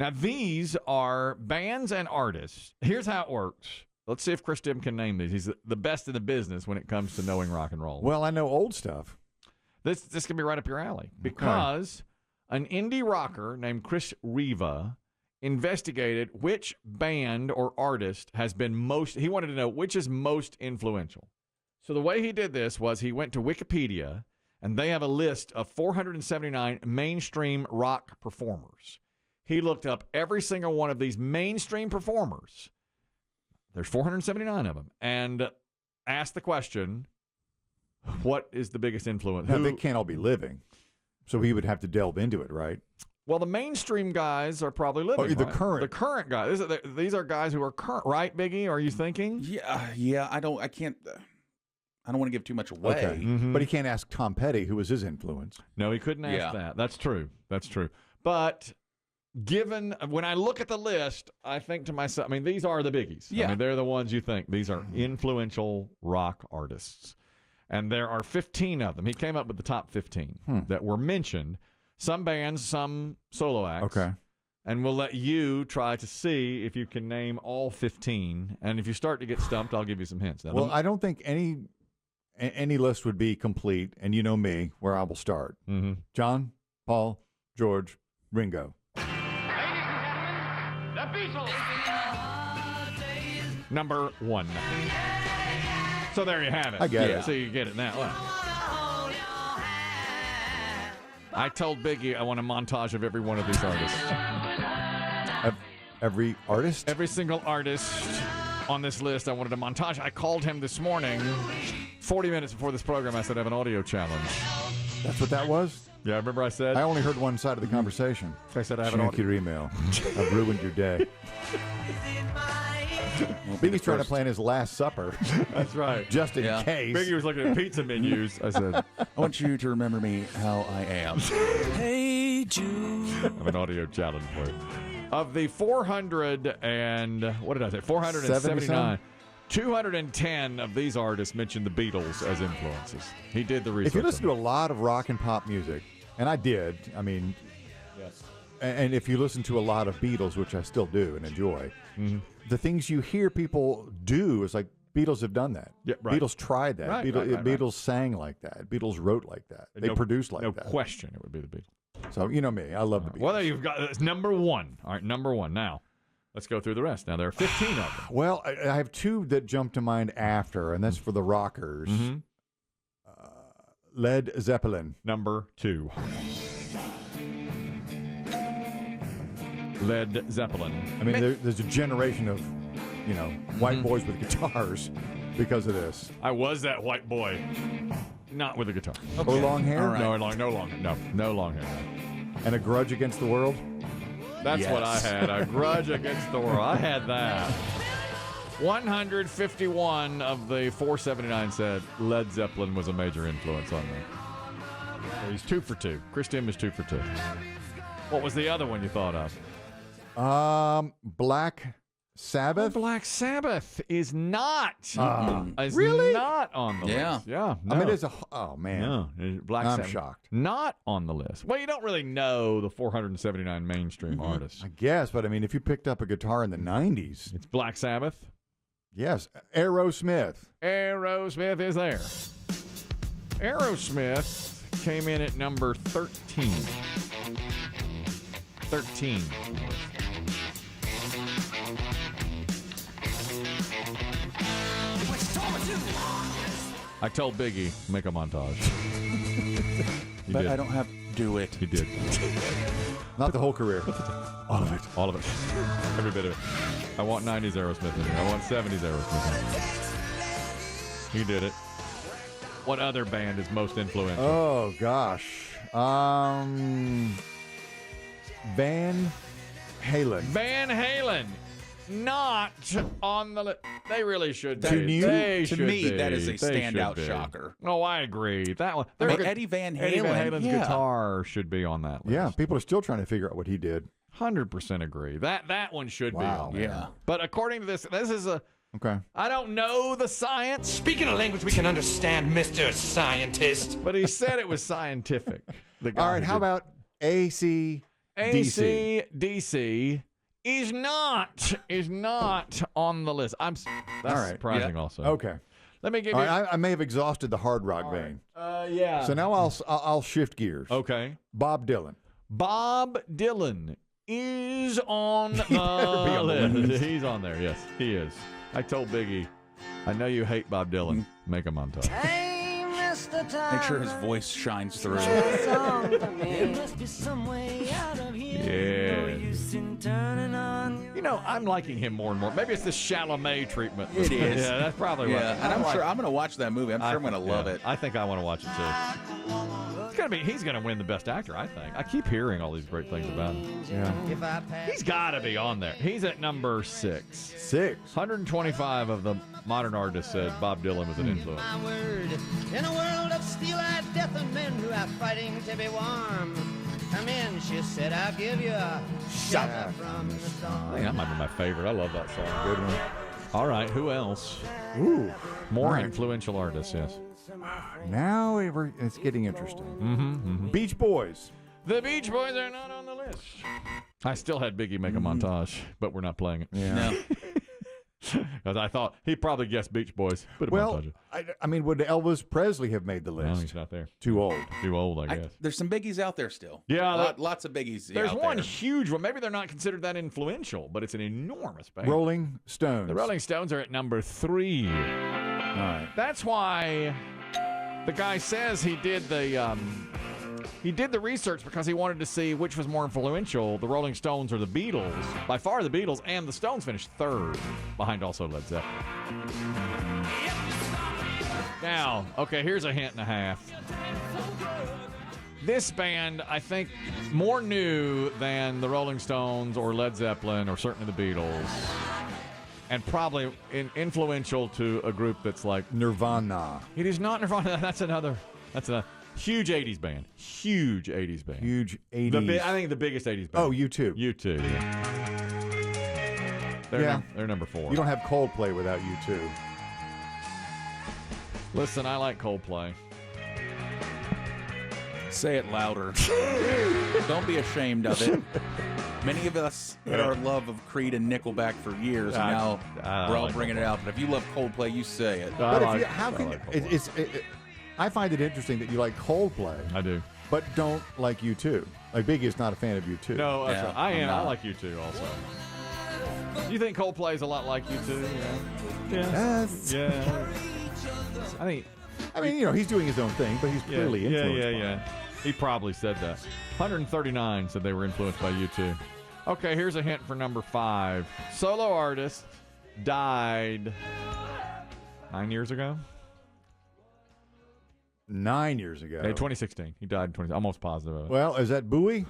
Now, these are bands and artists. Here's how it works. Let's see if Chris Demm can name these. He's the best in the business when it comes to knowing rock and roll. Well, I know old stuff. This can be right up your alley because an indie rocker named Chris Riva investigated which band or artist has been most. He wanted to know which is most influential. So the way he did this was he went to Wikipedia, and they have a list of 479 mainstream rock performers. He looked up every single one of these mainstream performers. There's 479 of them, and asked the question, what is the biggest influence? Now, they can't all be living, so he would have to delve into it, right? Well, the mainstream guys are probably living. The right? current. The current guys. These are guys who are current, right, Biggie? Are you thinking? Yeah. I don't want to give too much away. Okay. Mm-hmm. But he can't ask Tom Petty, who was his influence. No, he couldn't ask that. That's true. But given when I look at the list, I think to myself, I mean, these are the biggies. Yeah. I mean, they're the ones you think. These are influential rock artists. And there are 15 of them. He came up with the top 15 that were mentioned. Some bands, some solo acts. Okay. And we'll let you try to see if you can name all 15. And if you start to get stumped, I'll give you some hints. Now, Well, I don't think any list would be complete, and you know me, where I will start. Mm-hmm. John, Paul, George, Ringo. Ladies and gentlemen, the Beatles. Number 1. So there you have it. I get it. So you get it now. Look. I told Biggie I want a montage of every one of these artists. Every artist? Every single artist on this list, I wanted a montage. I called him this morning, 40 minutes before this program. I said, I have an audio challenge. That's what that was? Yeah, remember I said? I only heard one side of the conversation. I said I have an Check audio. your email. I've ruined your day. Biggie's trying to plan his Last Supper. That's right. Just in case. Biggie was looking at pizza menus. I said, I want you to remember me how I am. Hey, Jude. I have an audio challenge for you. Of the 400 and, what did I say? 479. 210 of these artists mentioned the Beatles as influences. He did the research. If you listen to a lot of rock and pop music, and I did, I mean, yes. And if you listen to a lot of Beatles, which I still do and enjoy, the things you hear people do is like Beatles have done that. Yeah, right. Beatles tried that. Right, Beatles sang like that. Beatles wrote like that. They produced like that. No question it would be the Beatles. So, you know me. I love the Beatles. Well, there you've got it's number 1. All right, number 1. Now, let's go through the rest. Now, there are 15 of them. Well, I have 2 that jump to mind after, and that's for the rockers. Mm-hmm. Led Zeppelin. Number 2. Led Zeppelin. I mean, there's a generation of, white boys with guitars because of this. I was that white boy. Not with a guitar. Or long hair? All right. No long hair. And a grudge against the world? That's Yes. what I had. A grudge against the world. I had that. 151 of the 479 said Led Zeppelin was a major influence on me. So he's 2 for 2. Chris Demm is 2 for 2. What was the other one you thought of? Black Sabbath? Black Sabbath is not. Really? Not on the list. Yeah. No. I mean, it's oh man. No, Black I'm Sabbath. shocked. Not on the list. Well, you don't really know the 479 mainstream artists. I guess, but I mean, if you picked up a guitar in the 90s, It's Black Sabbath. yes, Aerosmith. Aerosmith is there. Aerosmith came in at number 13. 13. I told Biggie, make a montage. He But did. I don't have to do it. He did. Not the whole career. All of it. All of it. Every bit of it. I want 90s Aerosmith in here. I want 70s Aerosmith in here. He did it. What other band is most influential? Oh gosh. Van Halen. Van Halen. Not on the list. They really should be. To you? They To should me, be. that is a They should standout be. shocker. Oh, I agree. That one. I mean, Eddie Van Halen. Eddie Van Halen's yeah. guitar should be on that list. Yeah, people are still trying to figure out what he did. 100% agree. That one should be Wow. on there. Yeah. But according to this is a. Okay. I don't know the science, Speaking a language we can understand, Mr. Scientist. but he said it was scientific. The guy All right. who How did- about AC/DC? AC/DC is not on the list. That's All right. surprising also. Okay. Let me give All you. right, I may have exhausted the hard rock vein. Yeah. So now I'll shift gears. Okay. Bob Dylan. Bob Dylan is on better be on the the list. list. He's on there. Yes, he is. I told Biggie, I know you hate Bob Dylan. Make a montage. Make sure his voice shines through. Yeah. You know, I'm liking him more and more. Maybe it's the Chalamet treatment. It is. Yeah, that's probably what. Yeah, and I'm sure I'm going to watch that movie. I'm sure I'm going to love it. I think I want to watch it too. He's gonna win the best actor, I think. I keep hearing all these great things about him. Yeah. He's got to be on there. He's at number 6. 6. 125 of the modern artists said Bob Dylan was an influence. My word, in a world of steel-eyed death and men who are fighting to be warm. Come in, she said, I'll give you a shelter from the I storm. think that might be my favorite. I love that song. Good one. All right, who else? Ooh. More All right. influential artists, yes. Now it's getting interesting. Beach Boys. The Beach Boys are not on the list. I still had Biggie make a montage, but we're not playing it. Yeah. No. Because I thought he'd probably guess Beach Boys. Put a Well, montage. I mean, would Elvis Presley have made the No, list? he's not there. Too old. Too old, I guess. There's some biggies out there still. Yeah, Lots of biggies There's out one there. huge one. Maybe they're not considered that influential, but it's an enormous band. Rolling Stones. The Rolling Stones are at number 3. All right. That's why the guy says he did the research because he wanted to see which was more influential, the Rolling Stones or the Beatles. By far, the Beatles, and the Stones finished 3rd, behind also Led Zeppelin. Now, okay, here's a hint and a half. This band, I think, more new than the Rolling Stones or Led Zeppelin or certainly the Beatles, and probably influential to a group that's like Nirvana. It is not Nirvana. That's another huge 80s band. Huge 80s band. Huge 80s. I think the biggest 80s band. Oh, U2. U2. Yeah. They're number 4. You don't have Coldplay without U2. Listen, I like Coldplay. Say it louder. Don't be ashamed of it. Many of us had our love of Creed and Nickelback for years, and now we're all like bringing it out. But if you love Coldplay, you say it. But how can I find it interesting that you like Coldplay, I do. but don't like U2. Like Biggie is not a fan of U2. No, that's Yeah, right. I I'm am. I not. like U2 also. You think Coldplay is a lot like U2? Yeah. Yes. Yeah. I think. I mean, he's doing his own thing, but he's clearly influenced by it. Yeah. He probably said that. 139 said they were influenced by U2. Okay, here's a hint for number 5. Solo artist died 9 years ago. 9 years ago. Hey, 2016. He died in 20. Almost positive of it. Well, is that Bowie?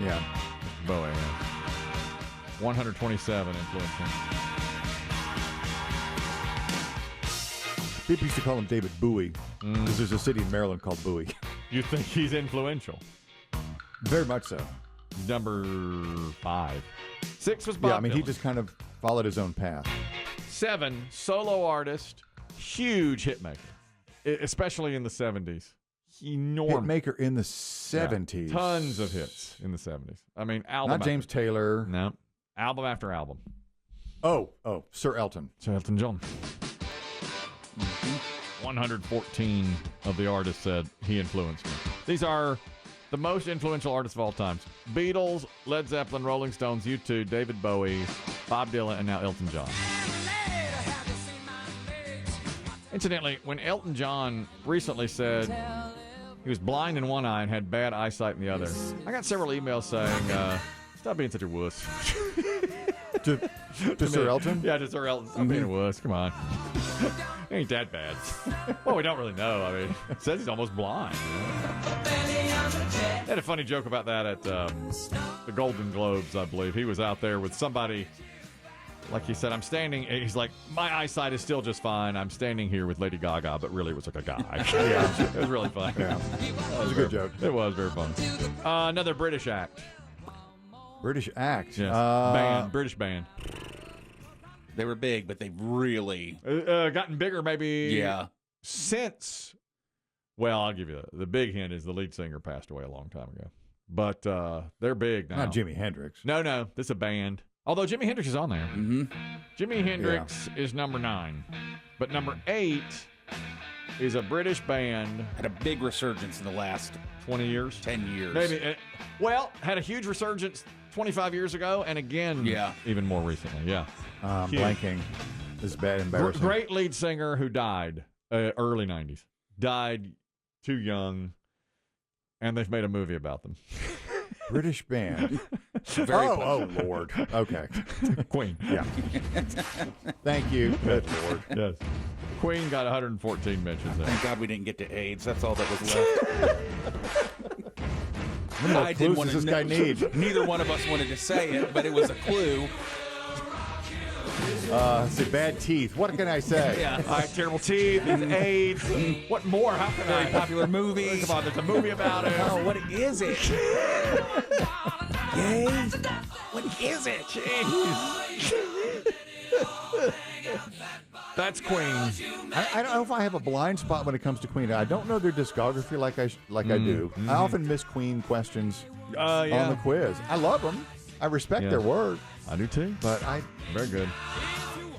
Yeah. Bowie. Yeah. 127 influenced him. People used to call him David Bowie because there's a city in Maryland called Bowie. You think he's influential? Very much so. Number 5. 6 was Bob Yeah, I mean, he Dylan. just kind of followed his own path. 7, solo artist, huge hit maker, especially in the 70s. Enormous. Hitmaker in the 70s. Tons of hits in the 70s. I mean, album. Not James Taylor. No. Album after album. Oh, Sir Elton. So Elton John. 114 of the artists said he influenced me. These are the most influential artists of all time. Beatles, Led Zeppelin, Rolling Stones, U2, David Bowie, Bob Dylan, and now Elton John. Incidentally, when Elton John recently said he was blind in one eye and had bad eyesight in the other, I got several emails saying, stop being such a wuss. To Sir Elton? Yeah, to Sir Elton. Stop being a wuss. Come on. Ain't that bad. Well, we don't really know. I mean, it says he's almost blind. They had a funny joke about that at the Golden Globes, I believe. He was out there with somebody, like he said, I'm standing, he's like, my eyesight is still just fine. I'm standing here with Lady Gaga, but really it was like a guy. Yeah. It was really fun. Yeah. That was a good joke. It was very fun. Another British act. British act. Yes. Band. British band. They were big, but they've really Gotten bigger maybe since. Well, I'll give you the big hint is the lead singer passed away a long time ago. but they're big now. Not Jimi Hendrix. No, this is a band. Although Jimi Hendrix is on there. Mm-hmm. Jimi Hendrix is number 9. But number 8 is a British band. Had a big resurgence in the last 20 years? 10 years. Maybe. Well, had a huge resurgence 25 years ago, and again, even more recently. Yeah. Blanking. This is bad, embarrassing. Great lead singer who died early 90s. Died too young, and they've made a movie about them. British band. Very Lord. Okay. Queen. Yeah. Thank you. Good Lord. Yes. Queen got 114 mentions there. Thank God we didn't get to AIDS. That's all that was left. What more clues does this guy need? Neither one of us wanted to say it, but it was a clue. Say bad teeth. What can I say? Yeah. All right, terrible teeth, AIDS. What more? How can Very popular movie. Come on, there's a movie about it. Oh, what is it? Yay? What is it? That's Queen. I don't know if I have a blind spot when it comes to Queen. I don't know their discography like I do. I often miss Queen questions on the quiz. I love them. I respect their work. I do too. But Very good.